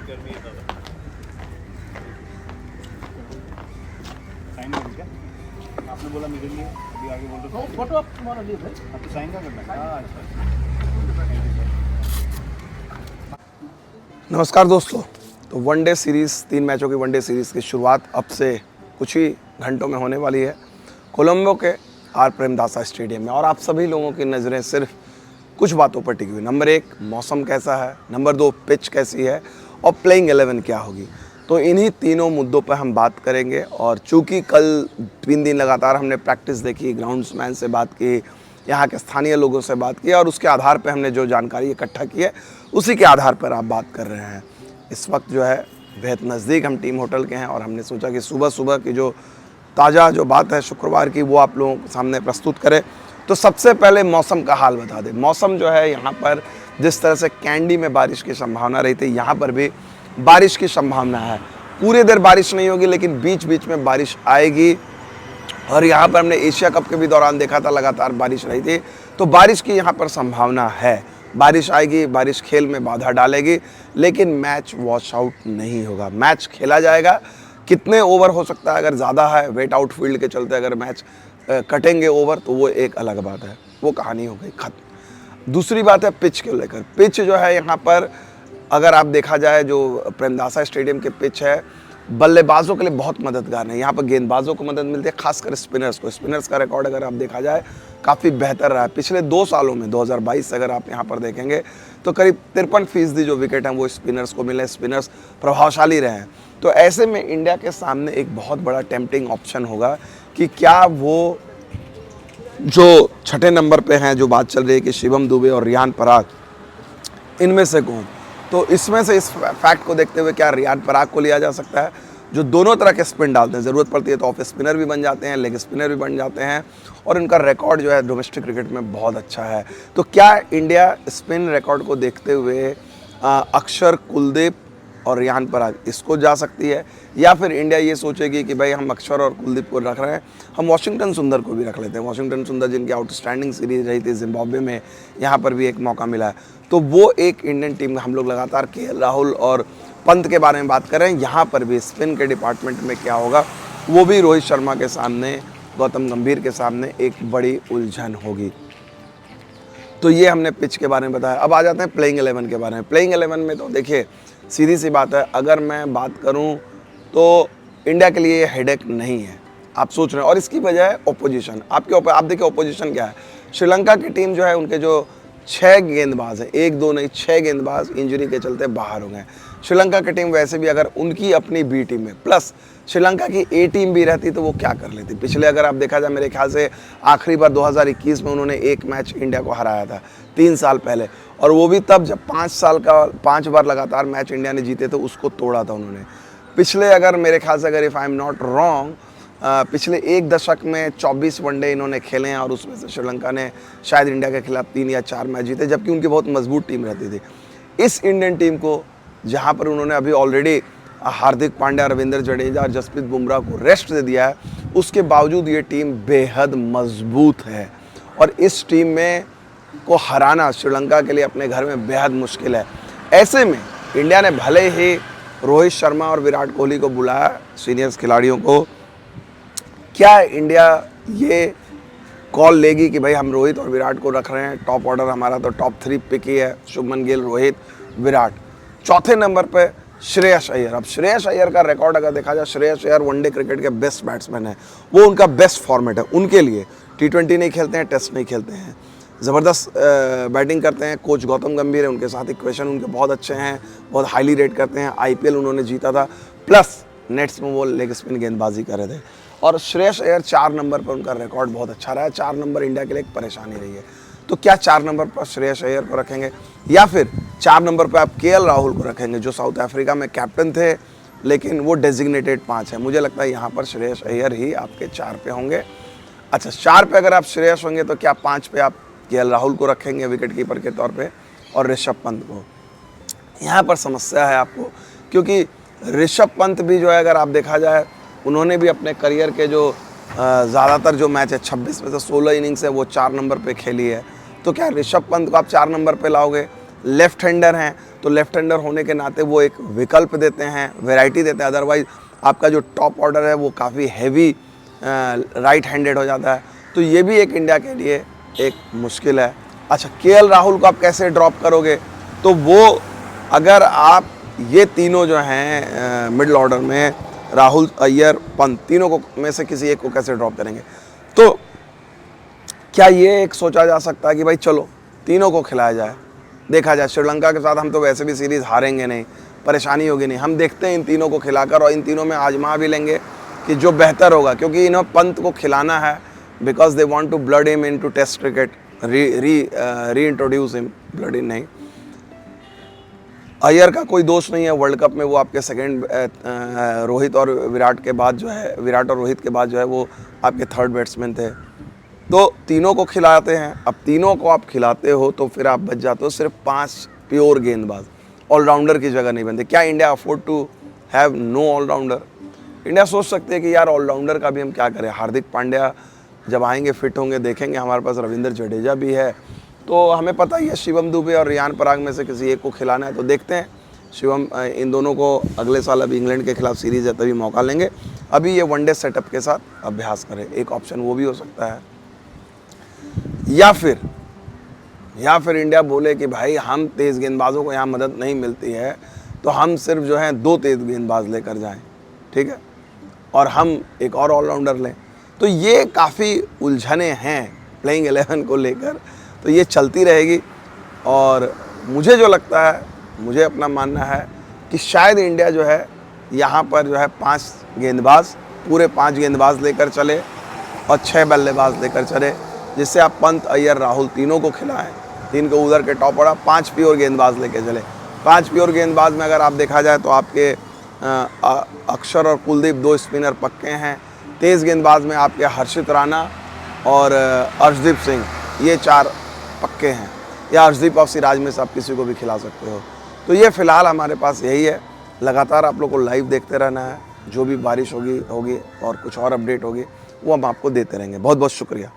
गर्मी है ज़्यादा। साइन कर क्या? आपने बोला मेरे लिए, अभी आगे बोल रहे थे। फोटो आप तुम्हारा लिए थे। अब तो साइन का करना है। हाँ अच्छा। नमस्कार दोस्तों। तो वनडे सीरीज़ 3 मैचों की वनडे सीरीज़ की शुरुआत अब से कुछ ही घंटों में होने वाली है कोलंबो के आर प्रेमदासा स्टेडियम में, और आप सभी लोगों की नज़रें सिर्फ कुछ बातों पर टिकी हुई। नंबर 1 मौसम कैसा है, नंबर 2 पिच कैसी है, और प्लेइंग 11 क्या होगी। तो इन्हीं तीनों मुद्दों पर हम बात करेंगे। और चूँकि कल 3 दिन लगातार हमने प्रैक्टिस देखी, ग्राउंड्समैन से बात की, यहाँ के स्थानीय लोगों से बात की, और उसके आधार पर हमने जो जानकारी इकट्ठा की है उसी के आधार पर आप बात कर रहे हैं। इस वक्त जो है बेहद नज़दीक हम टीम होटल के हैं, और हमने सोचा कि सुबह सुबह की जो ताज़ा जो बात है शुक्रवार की वो आप लोगों के सामने प्रस्तुत करें। तो सबसे पहले मौसम का हाल बता दें। मौसम जो है यहाँ पर जिस तरह से कैंडी में बारिश की संभावना रही थी, यहाँ पर भी बारिश की संभावना है। पूरी देर बारिश नहीं होगी, लेकिन बीच बीच में बारिश आएगी। और यहाँ पर हमने एशिया कप के भी दौरान देखा था लगातार बारिश रही थी, तो बारिश की यहाँ पर संभावना है। बारिश आएगी, बारिश खेल में बाधा डालेगी, लेकिन मैच वॉश आउट नहीं होगा। मैच खेला जाएगा। कितने ओवर हो सकता है, अगर ज़्यादा है वेट आउट फील्ड के चलते अगर मैच कटेंगे ओवर, तो वो एक अलग बात है, वो कहानी हो गई खत्म। दूसरी बात है पिच को लेकर। पिच जो है यहाँ पर अगर आप देखा जाए, जो प्रेमदासा स्टेडियम के पिच है, बल्लेबाजों के लिए बहुत मददगार है। यहाँ पर गेंदबाजों को मदद मिलती है, खासकर स्पिनर्स को। स्पिनर्स का रिकॉर्ड अगर आप देखा जाए काफ़ी बेहतर रहा है पिछले 2 सालों में। 2022 से अगर आप यहाँ पर देखेंगे तो करीब 53% जो विकेट हैं वो स्पिनर्स को मिले। स्पिनर्स प्रभावशाली रहे हैं। तो ऐसे में इंडिया के सामने एक बहुत बड़ा टेम्पटिंग ऑप्शन होगा कि क्या वो जो छठे नंबर पे हैं, जो बात चल रही है कि शिवम दुबे और रियान पराग, इनमें से कौन। तो इसमें से इस फैक्ट को देखते हुए क्या रियान पराग को लिया जा सकता है, जो दोनों तरह के स्पिन डालते हैं। ज़रूरत पड़ती है तो ऑफ स्पिनर भी बन जाते हैं, लेग स्पिनर भी बन जाते हैं, और इनका रिकॉर्ड जो है डोमेस्टिक क्रिकेट में बहुत अच्छा है। तो क्या इंडिया स्पिन रिकॉर्ड को देखते हुए अक्षर, कुलदीप और रियान पराग इसको जा सकती है, या फिर इंडिया ये सोचेगी कि भाई हम अक्षर और कुलदीप को रख रहे हैं, हम वाशिंगटन सुंदर को भी रख लेते हैं। वाशिंगटन सुंदर जिनकी आउटस्टैंडिंग सीरीज रही थी जिम्बाब्वे में, यहाँ पर भी एक मौका मिला है। तो वो एक इंडियन टीम में हम लोग लगातार केएल राहुल और पंत के बारे में बात कर रहे हैं। यहाँ पर भी स्पिन के डिपार्टमेंट में क्या होगा, वो भी रोहित शर्मा के सामने, गौतम गंभीर के सामने एक बड़ी उलझन होगी। तो ये हमने पिच के बारे में बताया। अब आ जाते हैं प्लेइंग 11 के बारे में। प्लेइंग 11 में तो देखिए सीधी सी बात है, अगर मैं बात करूं तो इंडिया के लिए हेडेक नहीं है। आप सोच रहे हैं, और इसकी वजह है ओपोजिशन। आप देखिए ओपोजिशन क्या है। श्रीलंका की टीम जो है, उनके जो 6 गेंदबाज हैं, 1-2 नहीं 6 गेंदबाज इंजरी के चलते बाहर हो गए। श्रीलंका की टीम वैसे भी अगर उनकी अपनी बी टीम में प्लस श्रीलंका की ए टीम भी रहती तो वो क्या कर लेती। पिछले अगर आप देखा जाए, मेरे ख्याल से आखिरी बार 2021 में उन्होंने एक मैच इंडिया को हराया था 3 साल पहले, और वो भी तब जब 5 बार लगातार मैच इंडिया ने जीते तो उसको तोड़ा था उन्होंने। पिछले अगर मेरे ख्याल से अगर if I am not wrong, पिछले 1 दशक में 24 वनडे इन्होंने खेले हैं, और उसमें से श्रीलंका ने शायद इंडिया के खिलाफ 3 या 4 मैच जीते, जबकि उनकी बहुत मजबूत टीम रहती थी। इस इंडियन टीम को जहां पर उन्होंने अभी ऑलरेडी हार्दिक पांड्या, रविंद्र जडेजा और जसप्रीत बुमराह को रेस्ट दे दिया है, उसके बावजूद ये टीम बेहद मजबूत है। और इस टीम में को हराना श्रीलंका के लिए अपने घर में बेहद मुश्किल है। ऐसे में इंडिया ने भले ही रोहित शर्मा और विराट कोहली को बुलाया, सीनियर्स खिलाड़ियों को, क्या इंडिया ये कॉल लेगी कि भाई हम रोहित और विराट को रख रहे हैं, टॉप ऑर्डर हमारा तो टॉप 3 पिक ही है, शुभमन गिल, रोहित, विराट। चौथे नंबर पे श्रेयस अय्यर। अब श्रेयस अय्यर का रिकॉर्ड अगर देखा जाए, श्रेयस अय्यर वनडे क्रिकेट के बेस्ट बैट्समैन है, वो उनका बेस्ट फॉर्मेट है उनके लिए। T20 नहीं खेलते हैं, टेस्ट नहीं खेलते हैं, ज़बरदस्त बैटिंग करते हैं। कोच गौतम गंभीर है, उनके साथ इक्वेशन उनके बहुत अच्छे हैं, बहुत हाईली रेट करते हैं। IPL उन्होंने जीता था, प्लस नेट्स में वो लेग स्पिन गेंदबाजी कर रहे थे। और श्रेयस अय्यर 4 नंबर पर उनका रिकॉर्ड बहुत अच्छा रहा है। 4 नंबर इंडिया के लिए एक परेशानी रही है। तो क्या 4 नंबर पर श्रेयस अय्यर को रखेंगे, या फिर 4 नंबर पर आप केएल राहुल को रखेंगे, जो साउथ अफ्रीका में कैप्टन थे, लेकिन वो डेजिग्नेटेड 5 है। मुझे लगता है यहाँ पर श्रेयस अय्यर ही आपके 4 पे होंगे। अच्छा, 4 पे अगर आप श्रेयस होंगे तो क्या 5 पे आप केएल राहुल को रखेंगे विकेट कीपर के तौर पे, और ऋषभ पंत को। यहाँ पर समस्या है आपको, क्योंकि ऋषभ पंत भी जो है अगर आप देखा जाए, उन्होंने भी अपने करियर के जो ज़्यादातर जो मैच है 26 में से 16 इनिंग्स है वो 4 नंबर पे खेली है। तो क्या ऋषभ पंत को आप 4 नंबर पे लाओगे? लेफ्ट हैंडर हैं, तो लेफ्ट हैंडर होने के नाते वो एक विकल्प देते हैं, वैरायटी देते हैं। अदरवाइज़ आपका जो टॉप ऑर्डर है वो काफ़ी हैवी राइट हैंडेड हो जाता है, तो ये भी एक इंडिया के लिए एक मुश्किल है। अच्छा, केएल राहुल को आप कैसे ड्रॉप करोगे? तो वो अगर आप ये तीनों जो हैं मिडिल ऑर्डर में, राहुल, अय्यर, पंत, तीनों को में से किसी एक को कैसे ड्रॉप करेंगे? तो क्या ये एक सोचा जा सकता है कि भाई चलो तीनों को खिलाया जाए, देखा जाए। श्रीलंका के साथ हम तो वैसे भी सीरीज़ हारेंगे नहीं, परेशानी होगी नहीं, हम देखते हैं इन तीनों को खिलाकर, और इन तीनों में आजमा भी लेंगे कि जो बेहतर होगा, क्योंकि इन्हें पंत को खिलाना है because they want to blood him in to test cricket, reintroduce him, blood in नहीं। अय्यर का कोई दोष नहीं है, वर्ल्ड कप में वो आपके सेकंड रोहित और विराट के बाद जो है, विराट और रोहित के बाद जो है वो आपके थर्ड बैट्समैन थे। तो तीनों को खिलाते हैं। अब तीनों को आप खिलाते हो तो फिर आप बच जाते हो सिर्फ 5 प्योर गेंदबाज, ऑलराउंडर की जगह नहीं बनते। क्या India afford to have no allrounder? India सोच सकती है कि यार ऑलराउंडर का भी हम क्या करें, हार्दिक पांड्या जब आएंगे फिट होंगे देखेंगे, हमारे पास रविंद्र जडेजा भी है, तो हमें पता ही है शिवम दुबे और रियान पराग में से किसी एक को खिलाना है। तो देखते हैं, शिवम इन दोनों को अगले साल अभी इंग्लैंड के खिलाफ सीरीज़ है तभी मौका लेंगे, अभी ये वनडे सेटअप के साथ अभ्यास करें, एक ऑप्शन वो भी हो सकता है। या फिर इंडिया बोले कि भाई हम तेज़ गेंदबाजों को यहाँ मदद नहीं मिलती है, तो हम सिर्फ जो है 2 तेज़ गेंदबाज लेकर जाएं, ठीक है, और हम एक और ऑलराउंडर लें। तो ये काफ़ी उलझने हैं प्लेइंग 11 को लेकर, तो ये चलती रहेगी। और मुझे जो लगता है, मुझे अपना मानना है कि शायद इंडिया जो है यहाँ पर जो है 5 गेंदबाज, पूरे 5 गेंदबाज लेकर चले और 6 बल्लेबाज लेकर चले, जिससे आप पंत, अय्यर, राहुल तीनों को खिलाएं, 3 को उधर के टॉप ऑर्डर, 5 प्योर गेंदबाज लेके चले। 5 प्योर गेंदबाज में अगर आप देखा जाए तो आपके अक्षर और कुलदीप 2 स्पिनर पक्के हैं। तेज़ गेंदबाज में आपके हर्षित राणा और अर्शदीप सिंह, ये 4 पक्के हैं, या अर्शदीप और सिराज में से आप किसी को भी खिला सकते हो। तो ये फ़िलहाल हमारे पास यही है। लगातार आप लोग को लाइव देखते रहना है, जो भी बारिश होगी और कुछ और अपडेट होगी वो हम आपको देते रहेंगे। बहुत बहुत शुक्रिया।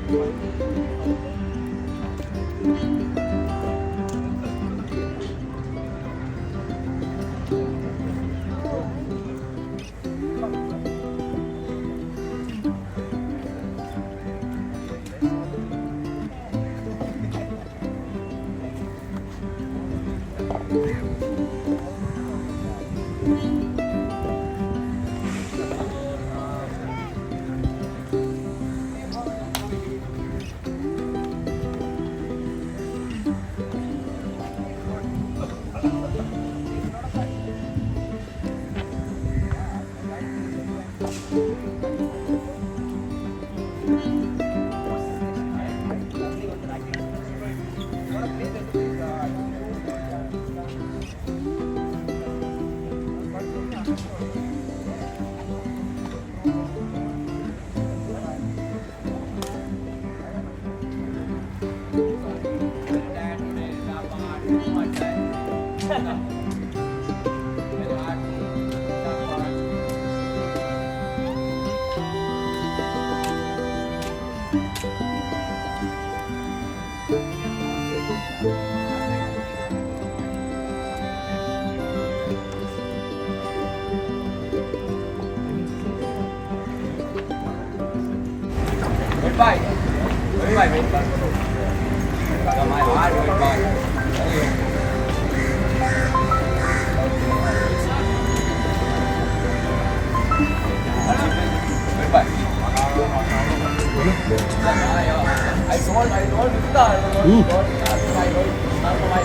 Goodbye. Goodbye, mate. My heart, goodbye. Goodbye. I told my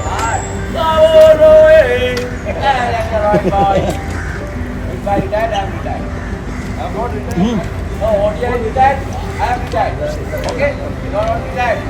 heart. Oh, no way. That's the right boy. Goodbye, Dad. I'm retired. I'm not retired. No, what you are retired? I am retired. Okay? You are not retired.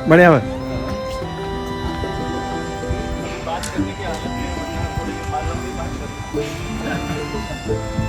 बढ़िया है बात करने की हालत में है, वरना थोड़ी मालूम भी बात करते हैं।